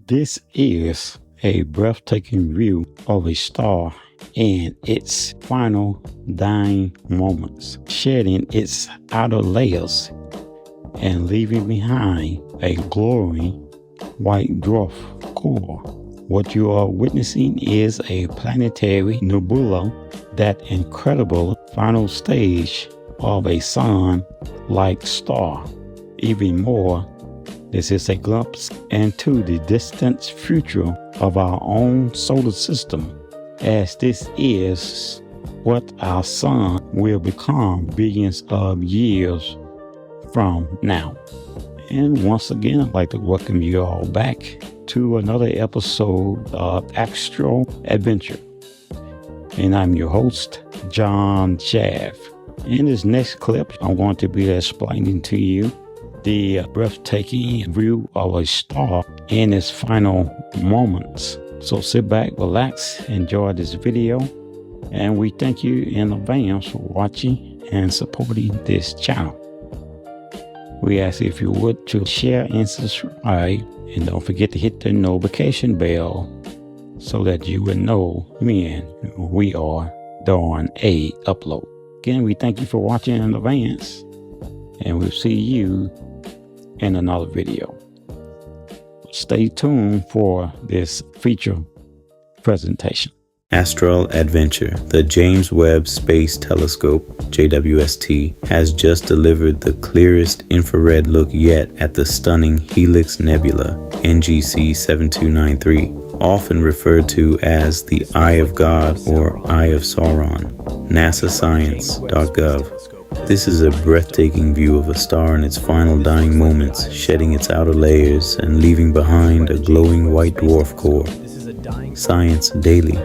This is a breathtaking view of a star in its final dying moments, shedding its outer layers and leaving behind a glowing white dwarf core. What you are witnessing is a planetary nebula, that incredible final stage of a sun-like star. Even more, this is a glimpse into the distant future of our own solar system, as this is what our sun will become billions of years from now. And once again, I'd like to welcome you all back to another episode of Astral Adventure. And I'm your host, John Shav. In this next clip, I'm going to be explaining to you the breathtaking view of a star in its final moments. So sit back, relax, enjoy this video, and we thank you in advance for watching and supporting this channel. We ask if you would to share and subscribe, and don't forget to hit the notification bell so that you will know when we are doing a upload. Again, we thank you for watching in advance, and we'll see you in another video. Stay tuned for this feature presentation. Astral Adventure, the James Webb Space Telescope, JWST, has just delivered the clearest infrared look yet at the stunning Helix Nebula, NGC 7293, often referred to as the Eye of God or Eye of Sauron. NASAscience.gov. This is a breathtaking view of a star in its final dying moments, shedding its outer layers and leaving behind a glowing white dwarf core. Science Daily.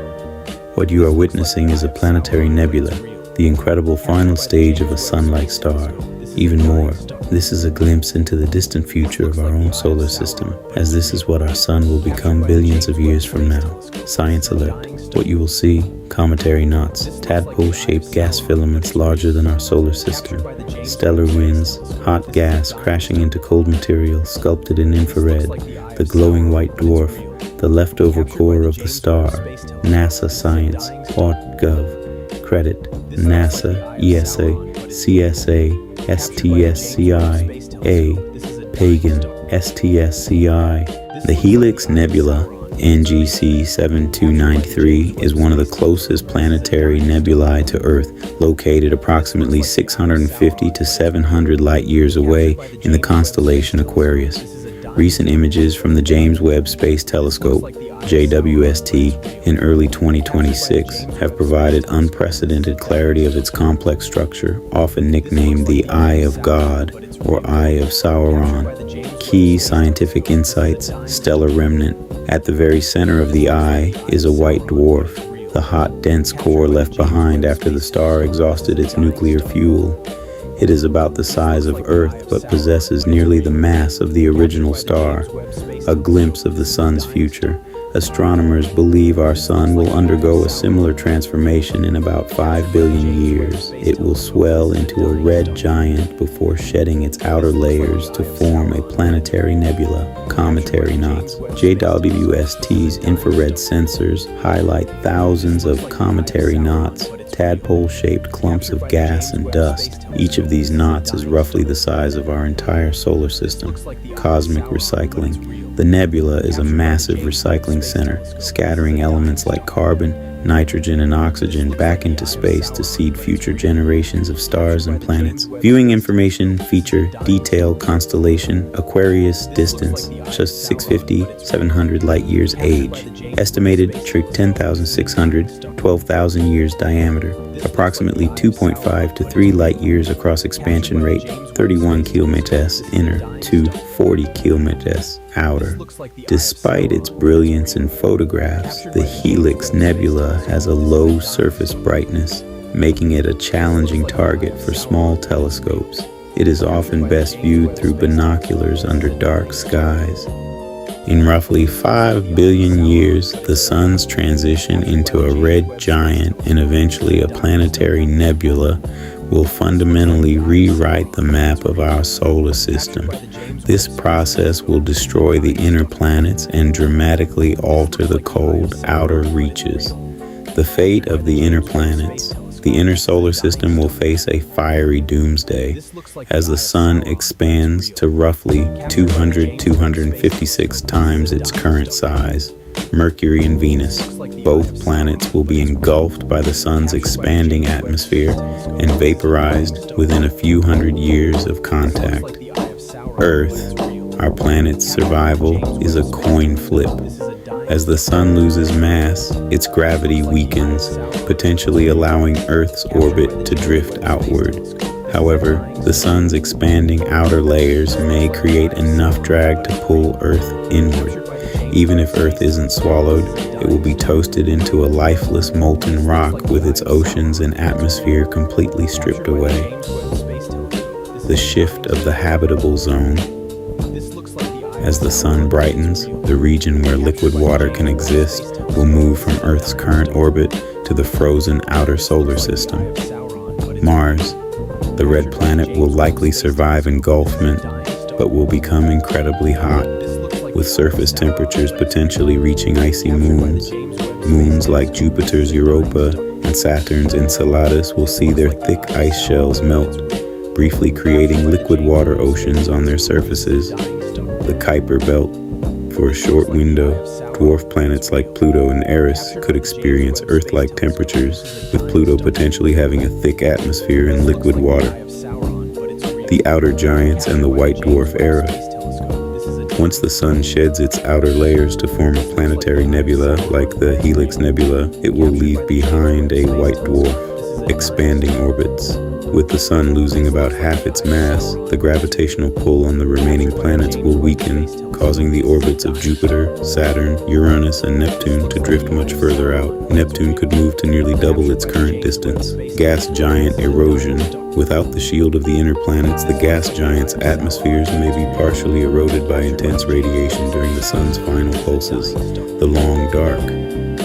What you are witnessing is a planetary nebula, the incredible final stage of a sun-like star. Even more, this is a glimpse into the distant future of our own solar system, as this is what our sun will become billions of years from now. Science Alert. What you will see: Cometary Knots, tadpole-shaped gas filaments larger than our solar system, stellar winds, hot gas crashing into cold material sculpted in infrared, the glowing white dwarf, the leftover core of the star. NASAscience.gov. Credit: NASA, ESA, CSA, STScI, Pagan, STScI. The Helix Nebula, NGC 7293, is one of the closest planetary nebulae to Earth, located approximately 650 to 700 light years away in the constellation Aquarius. Recent images from the James Webb Space Telescope, JWST, in early 2026 have provided unprecedented clarity of its complex structure, often nicknamed the Eye of God or Eye of Sauron. Key scientific insights: stellar remnant. At the very center of the eye is a white dwarf, the hot, dense core left behind after the star exhausted its nuclear fuel. It is about the size of Earth, but possesses nearly the mass of the original star. A glimpse of the sun's future. Astronomers believe our sun will undergo a similar transformation in about 5 billion years. It will swell into a red giant before shedding its outer layers to form a planetary nebula. Cometary Knots. JWST's infrared sensors highlight thousands of cometary knots, tadpole-shaped clumps of gas and dust. Each of these knots is roughly the size of our entire solar system. Cosmic recycling. The nebula is a massive recycling center, scattering elements like carbon, nitrogen, and oxygen back into space to seed future generations of stars and planets. Viewing information feature detailed constellation, Aquarius distance, just 650, 700 light years age. Estimated 10,600, 12,000 years diameter. Approximately 2.5 to 3 light years across expansion rate, 31 kilometers inner to 40 kilometers outer. Despite its brilliance in photographs, the Helix Nebula has a low surface brightness, making it a challenging target for small telescopes. It is often best viewed through binoculars under dark skies. In roughly 5 billion years, the sun's transition into a red giant and eventually a planetary nebula will fundamentally rewrite the map of our solar system. This process will destroy the inner planets and dramatically alter the cold outer reaches. The fate of the inner planets. The inner solar system will face a fiery doomsday as the sun expands to roughly 256 times its current size. Mercury and Venus, both planets will be engulfed by the sun's expanding atmosphere and vaporized within a few hundred years of contact. Earth, our planet's survival, is a coin flip. As the sun loses mass, its gravity weakens, potentially allowing Earth's orbit to drift outward. However, the sun's expanding outer layers may create enough drag to pull Earth inward. Even if Earth isn't swallowed, it will be toasted into a lifeless molten rock with its oceans and atmosphere completely stripped away. The shift of the habitable zone. As the sun brightens, the region where liquid water can exist will move from Earth's current orbit to the frozen outer solar system. Mars, the red planet, will likely survive engulfment, but will become incredibly hot, with surface temperatures potentially reaching icy moons. Moons like Jupiter's Europa and Saturn's Enceladus will see their thick ice shells melt, briefly creating liquid water oceans on their surfaces. The Kuiper Belt. For a short window, dwarf planets like Pluto and Eris could experience Earth-like temperatures, with Pluto potentially having a thick atmosphere and liquid water. The outer giants and the white dwarf era. Once the sun sheds its outer layers to form a planetary nebula like the Helix Nebula, it will leave behind a white dwarf, expanding orbits. With the sun losing about half its mass, the gravitational pull on the remaining planets will weaken, causing the orbits of Jupiter, Saturn, Uranus, and Neptune to drift much further out. Neptune could move to nearly double its current distance. Gas giant erosion. Without the shield of the inner planets, the gas giants' atmospheres may be partially eroded by intense radiation during the sun's final pulses. The long dark.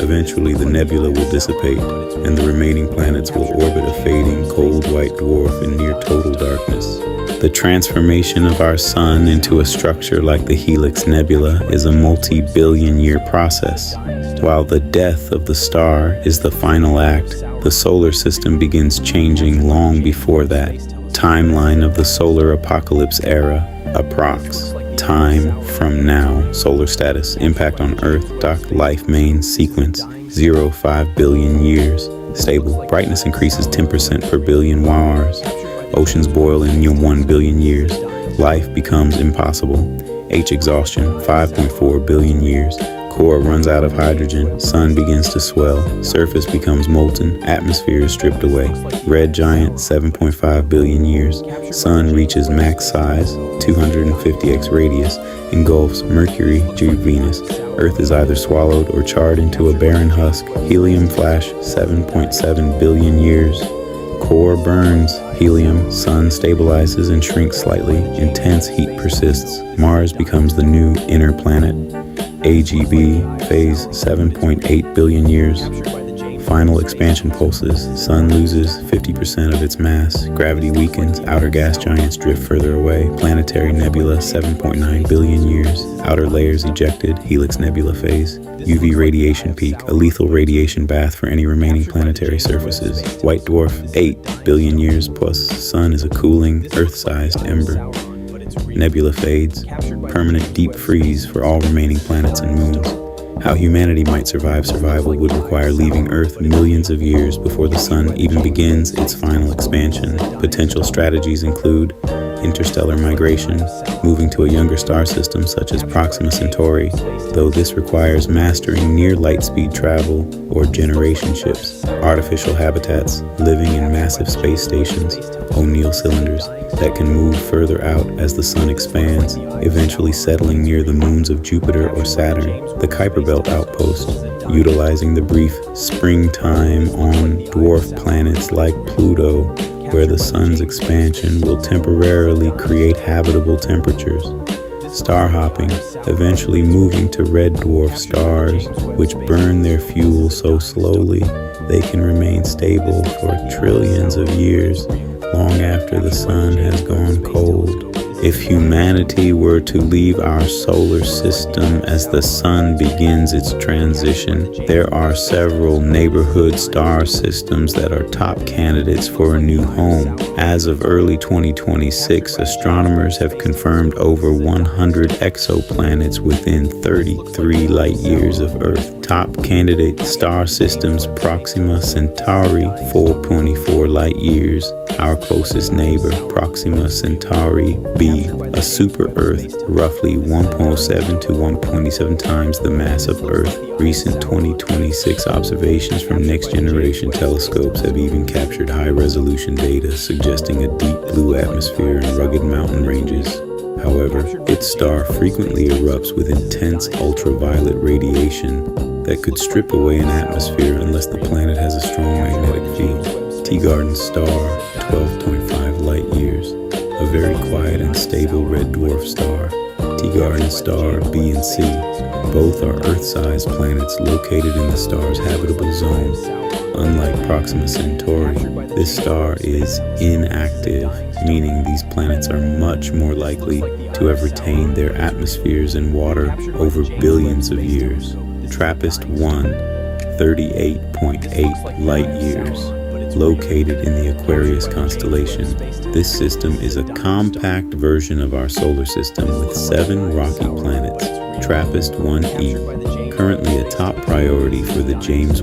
Eventually, the nebula will dissipate, and the remaining planets will orbit a fading, cold white dwarf in near total darkness. The transformation of our sun into a structure like the Helix Nebula is a multi-billion-year process. While the death of the star is the final act, the solar system begins changing long before that. Timeline of the solar apocalypse era, approx. Time from now, solar status, impact on Earth, dark life main sequence, 0.5 billion years, stable, brightness increases 10% per billion hours, oceans boil in 1 billion years, life becomes impossible, H exhaustion, 5.4 billion years, core runs out of hydrogen, sun begins to swell, surface becomes molten, atmosphere is stripped away, red giant, 7.5 billion years, sun reaches max size, 250x radius, engulfs Mercury, Venus, Earth is either swallowed or charred into a barren husk, helium flash, 7.7 billion years, core burns, helium, sun stabilizes and shrinks slightly, intense heat persists, Mars becomes the new inner planet, AGB, phase 7.8 billion years, final expansion pulses, sun loses 50% of its mass, gravity weakens, outer gas giants drift further away, planetary nebula 7.9 billion years, outer layers ejected, Helix Nebula phase, UV radiation peak, a lethal radiation bath for any remaining planetary surfaces, white dwarf 8 billion years plus sun is a cooling, Earth-sized ember. Nebula fades, permanent deep freeze for all remaining planets and moons. How humanity might survival would require leaving Earth millions of years before the sun even begins its final expansion. Potential strategies include interstellar migration, moving to a younger star system such as Proxima Centauri, though this requires mastering near light speed travel or generation ships, artificial habitats, living in massive space stations, O'Neill cylinders, that can move further out as the sun expands, eventually settling near the moons of Jupiter or Saturn, the Kuiper Belt outpost, utilizing the brief springtime on dwarf planets like Pluto, where the sun's expansion will temporarily create habitable temperatures. Star hopping, eventually moving to red dwarf stars, which burn their fuel so slowly they can remain stable for trillions of years, long after the sun has gone cold. If humanity were to leave our solar system as the sun begins its transition, there are several neighborhood star systems that are top candidates for a new home. As of early 2026, astronomers have confirmed over 100 exoplanets within 33 light years of Earth. Top candidate star systems: Proxima Centauri, 424 light years. Our closest neighbor, Proxima Centauri b, a super-Earth, roughly 1.07 to 1.27 times the mass of Earth. Recent 2026 observations from next-generation telescopes have even captured high-resolution data suggesting a deep blue atmosphere and rugged mountain ranges. However, its star frequently erupts with intense ultraviolet radiation that could strip away an atmosphere unless the planet has a strong magnetic field. Teegarden star, 12.5 light years, a very quiet and stable red dwarf star. Teegarden star B and C, both are Earth-sized planets located in the star's habitable zone. Unlike Proxima Centauri, this star is inactive, meaning these planets are much more likely to have retained their atmospheres and water over billions of years. TRAPPIST-1, 38.8 light years, located in the Aquarius constellation. This system is a compact version of our solar system with 7 rocky planets. TRAPPIST-1e, currently a top priority for the James